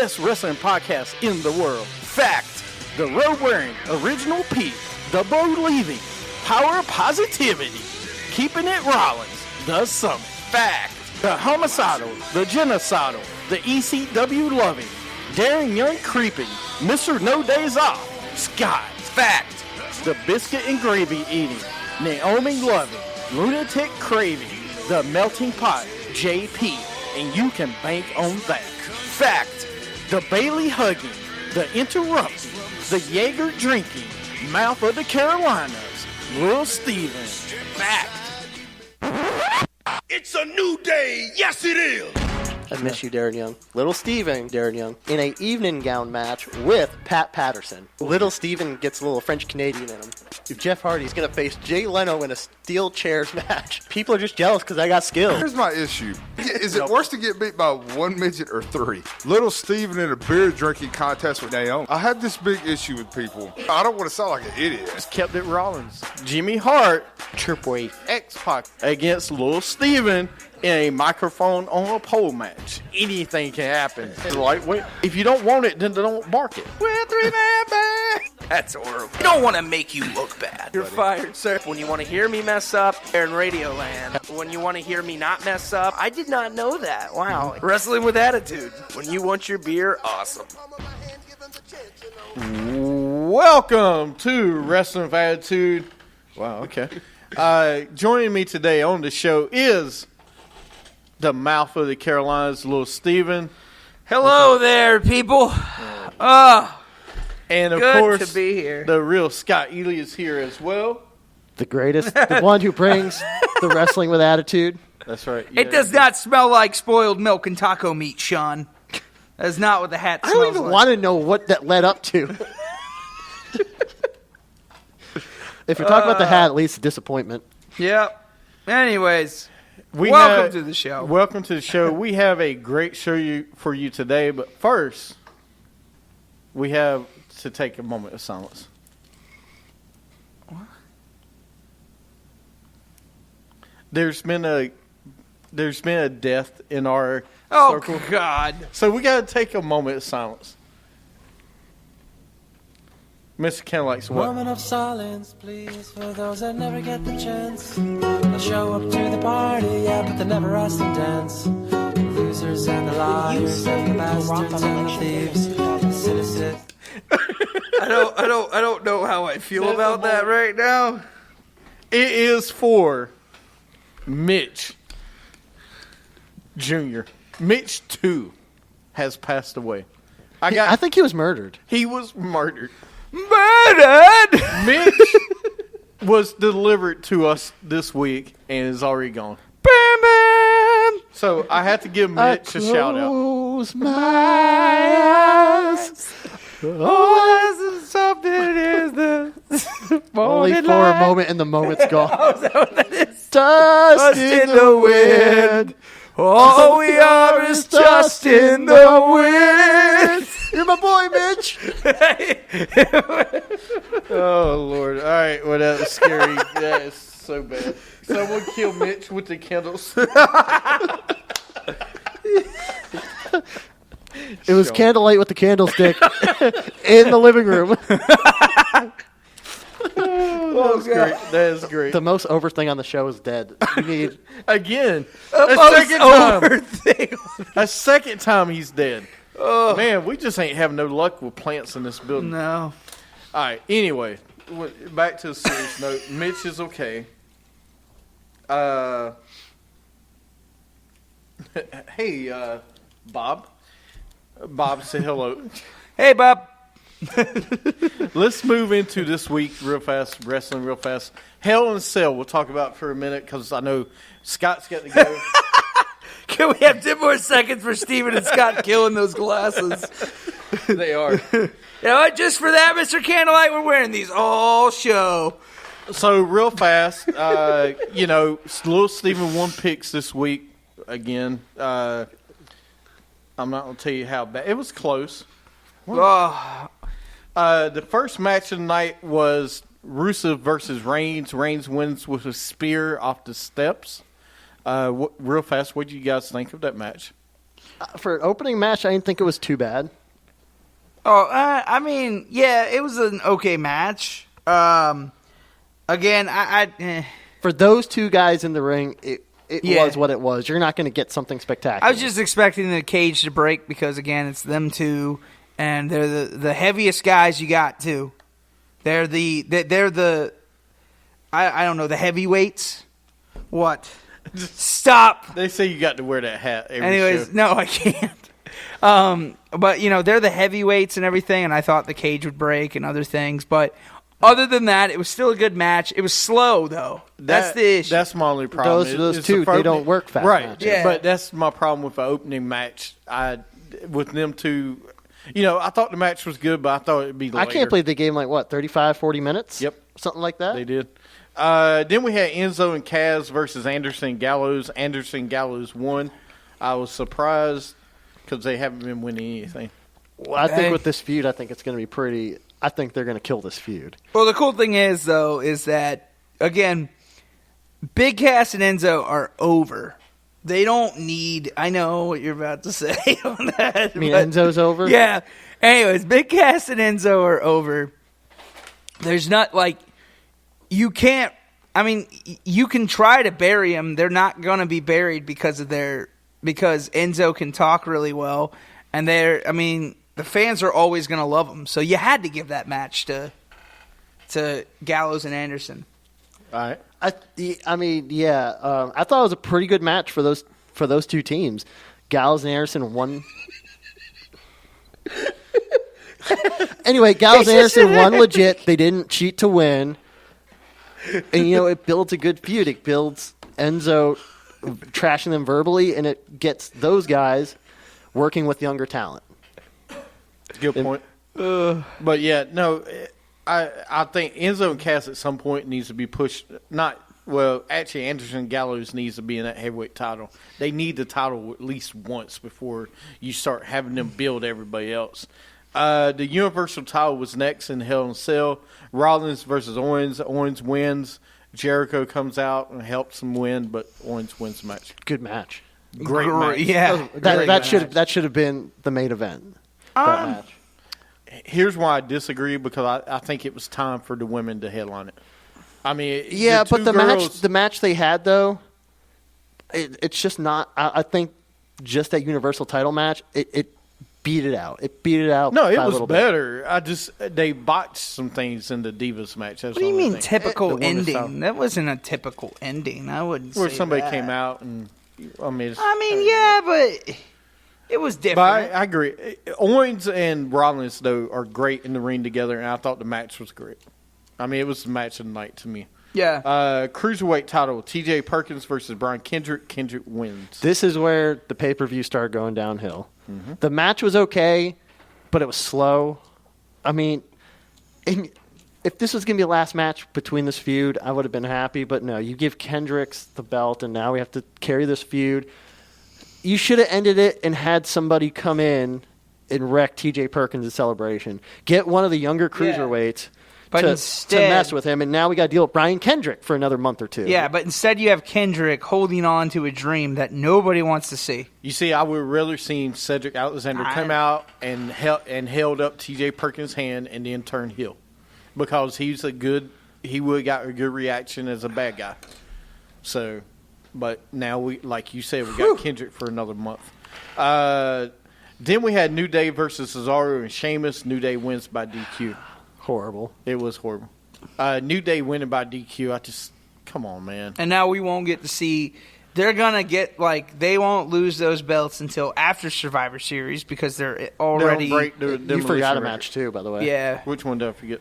best wrestling podcast in the world. Fact, the road-wearing original Pete, the believing, power of positivity, keeping it Rollins, the Summit. Fact, the homicidal, the genocidal, the ECW loving, daring young creeping, Mr. No Days Off, Scott. Fact, the biscuit and gravy eating, Naomi loving, lunatic craving, the melting pot, JP, and you can bank on that. Fact, the Bailey hugging, the interrupting, the Jaeger drinking, mouth of the Carolinas, Lil Steven. Fact. It's a new day. Yes, it is. I miss you, Darren Young. Little Steven, Darren Young, in a evening gown match with Pat Patterson. Little Steven gets a little French-Canadian in him. If Jeff Hardy's going to face Jay Leno in a steel chairs match, people are just jealous because I got skills. Here's my issue. Is it worse to get beat by one midget or three? Little Steven in a beer drinking contest with Naomi. I have this big issue with people. I don't want to sound like an idiot. Just kept it Rollins. Jimmy Hart, Chirpwave. X-Pac against Lil Steven in a microphone on a pole match. Anything can happen. Lightweight. If you don't want it, then don't bark it. We're three-man band. That's horrible. I don't want to make you look bad. You're fired, sir. When you want to hear me mess up, they're in Radioland. When you want to hear me not mess up, I did not know that. Wow. Wrestling with attitude. When you want your beer, awesome. Welcome to Wrestling with Attitude. Wow, okay. Joining me today on the show is the mouth of the Carolinas, Lil Steven. Hello there, people. And of good course, to be here. The real Scott Ely is here as well. The greatest, the one who brings the wrestling with attitude. That's right. It does not smell like spoiled milk and taco meat, Sean. That's not what the hat I smells don't even like. want to know what that led up to. If you're talking about the hat, at least a disappointment. Yep. Anyways, welcome to the show. Welcome to the show. We have a great show for you today, but first, we have to take a moment of silence. What? There's been a death in our circle. Oh, God. So we got to take a moment of silence. Mr. Candlelight's what? Moment of silence, please, for those that never get the chance. They'll show up to the party, yeah, but they never ask to dance. The losers and the liars and the bastards and the thieves, the citizens. I don't know how I feel about that right now. It is for Mitch Jr. Mitch 2 has passed away. I think he was murdered. He was murdered. Murdered! Mitch was delivered to us this week and is already gone. Bam, bam! So I have to give Mitch a shout out. Close my eyes. Oh, something is the Only for a moment, and the moment's gone. Oh, is that what that is? Dust in the wind. All we are is dust in the wind. You're my boy, Mitch. Oh, Lord. All right. Well, that was scary. That is so bad. Someone kill Mitch with the candles. It was candlelight with the candlestick in the living room. That was great. That is great. The most over thing on the show is dead. You need Again. A second time he's dead. Oh. Man, we just ain't having no luck with plants in this building. No. All right. Anyway, back to the serious note. Mitch is okay. Hey, Bob. Bob, say hello. Hey, Bob. Let's move into this week real fast, wrestling real fast. Hell in a Cell we'll talk about for a minute because I know Scott's got to go. Can we have 10 more seconds for Steven and Scott killing those glasses? They are. You know what? Just for that, Mr. Candlelight, we're wearing these all show. So, real fast, Lil Steven won picks this week again. I'm not going to tell you how bad. It was close. The first match of the night was Rusev versus Reigns. Reigns wins with a spear off the steps. Real fast, what do you guys think of that match? For an opening match, I didn't think it was too bad. Oh, I mean, yeah, it was an okay match. Again, For those two guys in the ring, it Yeah. was what it was. You're not going to get something spectacular. I was just expecting the cage to break because, again, it's them two, and they're the heaviest guys you got too. They're the I don't know, the heavyweights. What? Stop. They say you got to wear that hat every Anyways, show. no, I can't. But they're the heavyweights and everything, and I thought the cage would break and other things, but other than that, it was still a good match. It was slow though. That's the issue. That's my only problem. Those It's two, the they don't work fast right? matches. Yeah. But that's my problem with the opening match. With them two, I thought the match was good, but I thought it'd be later. I can't believe they gave him 35, 40 minutes? Yep. Something like that? They did. Then we had Enzo and Kaz versus Anderson and Gallows. Anderson and Gallows won. I was surprised because they haven't been winning anything. Well, I think with this feud, I think it's going to be pretty... I think they're going to kill this feud. Well, the cool thing is, though, is that, again, Big Cass and Enzo are over. They don't need... I know what you're about to say on that. I mean, Enzo's over? Yeah. Anyways, Big Cass and Enzo are over. There's not, you can't... I mean, you can try to bury them. They're not going to be buried because Enzo can talk really well. And the fans are always going to love them. So you had to give that match to Gallows and Anderson. All right. I thought it was a pretty good match for those two teams. Gallows and Anderson won. Anyway, Gallows and Anderson won legit. They didn't cheat to win. And, it builds a good feud. It builds Enzo trashing them verbally, and it gets those guys working with younger talent. Good point. But yeah, no, I think Enzo and Cass at some point needs to be pushed. Actually, Anderson and Gallows needs to be in that heavyweight title. They need the title at least once before you start having them build everybody else. The Universal title was next in Hell in a Cell. Rollins versus Owens. Owens wins. Jericho comes out and helps him win, but Owens wins the match. Good match. Great match. Yeah. That should have been the main event. That match. Here's why I disagree, because I think it was time for the women to headline it. I mean, Yeah, but the girls, match they had though, it's just not. I think just that Universal title match, it beat it out. It beat it out. No, it by a was little better. They botched some things in the Divas match. That's What do you the only mean thing. typical The women's ending? title. That wasn't a typical ending. I wouldn't Where say somebody that. came out and yeah, but it was different. But I agree. Owens and Rollins though are great in the ring together, and I thought the match was great. I mean, it was the match of the night to me. Yeah. Cruiserweight title: T.J. Perkins versus Brian Kendrick. Kendrick wins. This is where the pay-per-view started going downhill. Mm-hmm. The match was okay, but it was slow. I mean, if this was going to be the last match between this feud, I would have been happy. But no, you give Kendricks the belt, and now we have to carry this feud. You should have ended it and had somebody come in and wreck T.J. Perkins' celebration. Get one of the younger cruiserweights But to instead, mess with him, and now we got to deal with Brian Kendrick for another month or two. Yeah, but instead you have Kendrick holding on to a dream that nobody wants to see. You see, I would rather seen Cedric Alexander come out and held up T.J. Perkins' hand and then turn heel, because he would have got a good reaction as a bad guy. So, but now like you said, we got Kendrick for another month. Then we had New Day versus Cesaro and Sheamus. New Day wins by DQ. Horrible. It was horrible. New Day winning by DQ. Come on, man. And now we won't get to see. They're gonna get they won't lose those belts until after Survivor Series because they're already. They'll break the You demolition forgot a record. match, too, by the way. Yeah. Which one did I forget?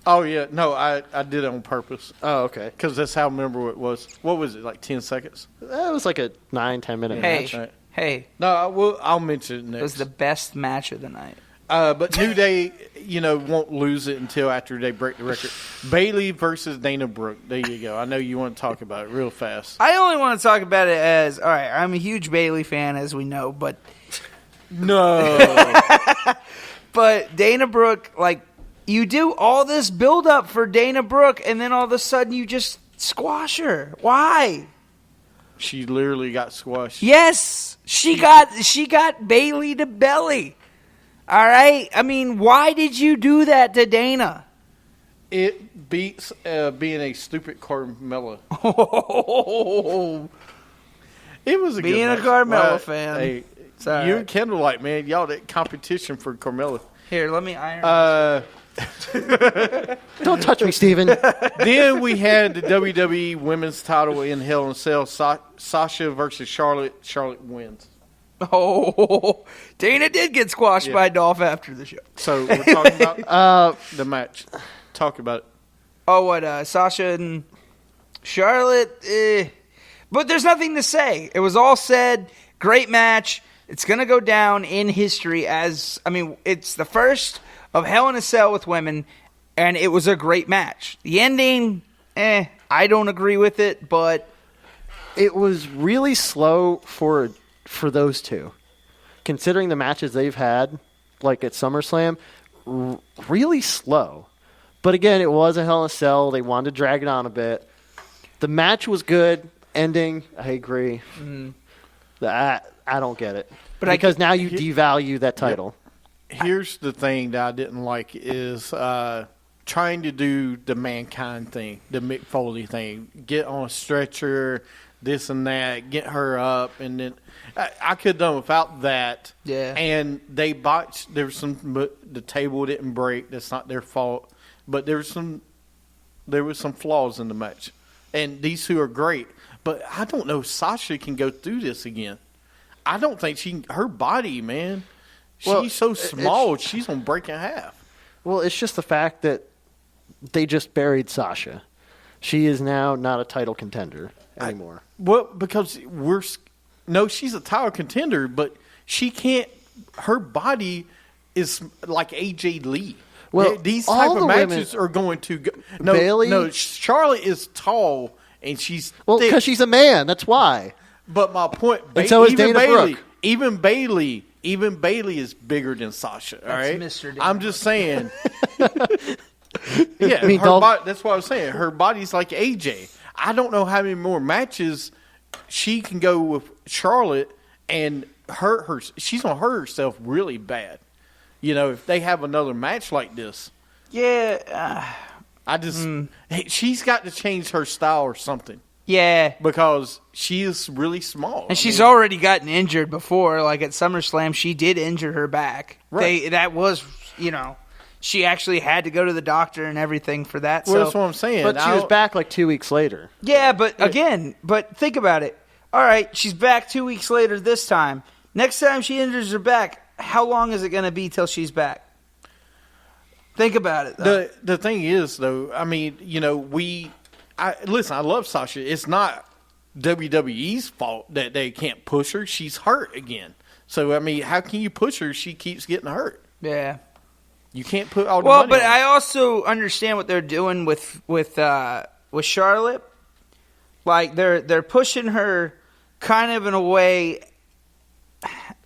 Oh, yeah. No, I did it on purpose. Oh, okay. Because that's how memorable it was. What was it, like 10 seconds? That was like a 9-10 minute Hey, match. Right. hey, No, I'll mention it next. it was the best match of the night. But New Day, won't lose it until after they break the record. Bayley versus Dana Brooke. There you go. I know you want to talk about it real fast. I only want to talk about it as all right. I'm a huge Bayley fan, as we know, but No. but Dana Brooke, you do all this build up for Dana Brooke, and then all of a sudden you just squash her. Why? She literally got squashed. Yes, she got Bailey to belly. All right. I mean, why did you do that to Dana? It beats being a stupid Carmella. It was being a good Carmella fan. Hey, Sorry. you and Kendall, like, man, y'all that competition for Carmella. Here, let me iron. Don't touch me, Steven. Then we had the WWE Women's title in Hell in a Cell. Sasha versus Charlotte. Charlotte wins. Oh, Dana did get squashed by Dolph after the show. So we're talking about the match. Talk about it. Oh, what? Sasha and Charlotte? But there's nothing to say. It was all said. Great match. It's going to go down in history as, I mean, it's the first of Hell in a Cell with women, and it was a great match. The ending, I don't agree with it, but It was really slow for those two. Considering the matches they've had, like at SummerSlam, really slow. But again, it was a Hell in a Cell. They wanted to drag it on a bit. The match was good. Ending, I agree. I don't get it. But because now you devalue that title. Here's the thing that I didn't like is trying to do the Mankind thing, the Mick Foley thing. Get on a stretcher, this and that, get her up, and then I could have done without that. Yeah. And they botched. There was the table didn't break. That's not their fault. But there was some flaws in the match, and these two are great. But I don't know if Sasha can go through this again. I don't think she can. Her body, man. Well, She's so small, she's going to break in half. Well, it's just the fact that they just buried Sasha. She is now not a title contender anymore. Because she's a title contender, but she can't. Her body is like AJ Lee. Well, these all type of the matches women- are going to go. Bayley- No, Charlotte is tall and she's Well, thick. because she's a man. That's why. But my point, And so is even Dana Bayley, Brooke. even Bailey is bigger than Sasha. All right, Mr. Dana I'm just saying. Yeah, I mean, that's what I was saying. Her body's like AJ. I don't know how many more matches she can go with Charlotte and hurt her. She's gonna hurt herself really bad. You know, if they have another match like this. yeah. She's got to change her style or something. Yeah. Because she is really small. And she's already gotten injured before. Like at SummerSlam, she did injure her back. Right. That was, she actually had to go to the doctor and everything for that. Well, so, that's what I'm saying. But she was back like 2 weeks later. yeah, but again, think about it. All right, she's back 2 weeks later this time. Next time she injures her back, how long is it going to be till she's back? Think about it, though. The thing is, though, I mean, listen, I love Sasha. It's not WWE's fault that they can't push her. She's hurt again. So, I mean, how can you push her if she keeps getting hurt? Yeah. You can't put all the Well, money but on I it. also understand what they're doing with Charlotte. Like they're pushing her kind of in a way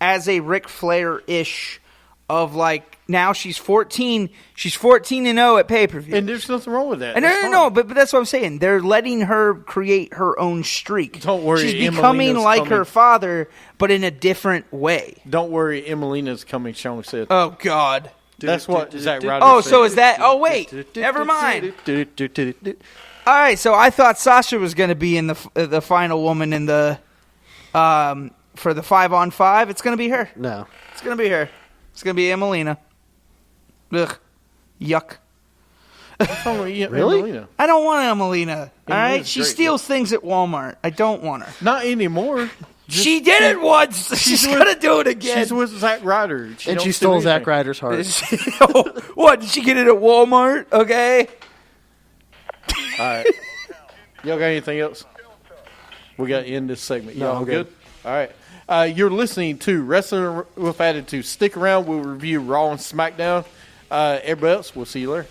as a Ric Flair-ish of like now she's 14. She's 14-0 at pay-per-view. And there's nothing wrong with that. And That's no, fine. but that's what I'm saying. They're letting her create her own streak. Don't worry, She's becoming Emelina's like coming. her father, but in a different way. Don't worry, Emelina's coming, Sean said. Oh, God. That's what Zack Ryder Oh, said. so is that... Oh, wait. Never mind. All right, so I thought Sasha was going to be in the final woman in the for the 5-on-5. It's going to be her. No. It's going to be her. It's going to be Emelina. Ugh. Yuck. Really? Emelina. I don't want Emelina. All right? Emelina's She great, steals things at Walmart. I don't want her. Not anymore. She did it once. She's going to do it again. She's with Zack Ryder. And don't she do stole Zack anything. Ryder's heart. What? Did she get it at Walmart? Okay. All right. Y'all got anything else? We got to end this segment. No, Y'all I'm good? good. All right. You're listening to Wrestling with Attitude. Stick around. We'll review Raw and SmackDown. Everybody else, we'll see you later.